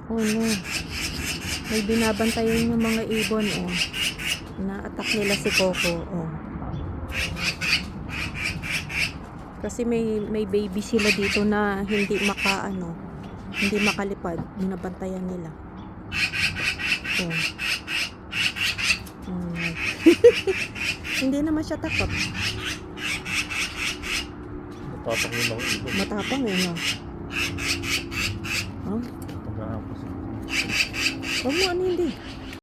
Oh no. May binabantayan yung mga ibon, oh. Na-attack nila si Coco, oh. Kasi may baby sila dito na hindi hindi makalipad. Binabantayan nila. Oh. Hindi naman siya takot. Matapang yung mga ibon. Matapang eh, no? Oh? Pag-aapos. Huwag mo, hindi.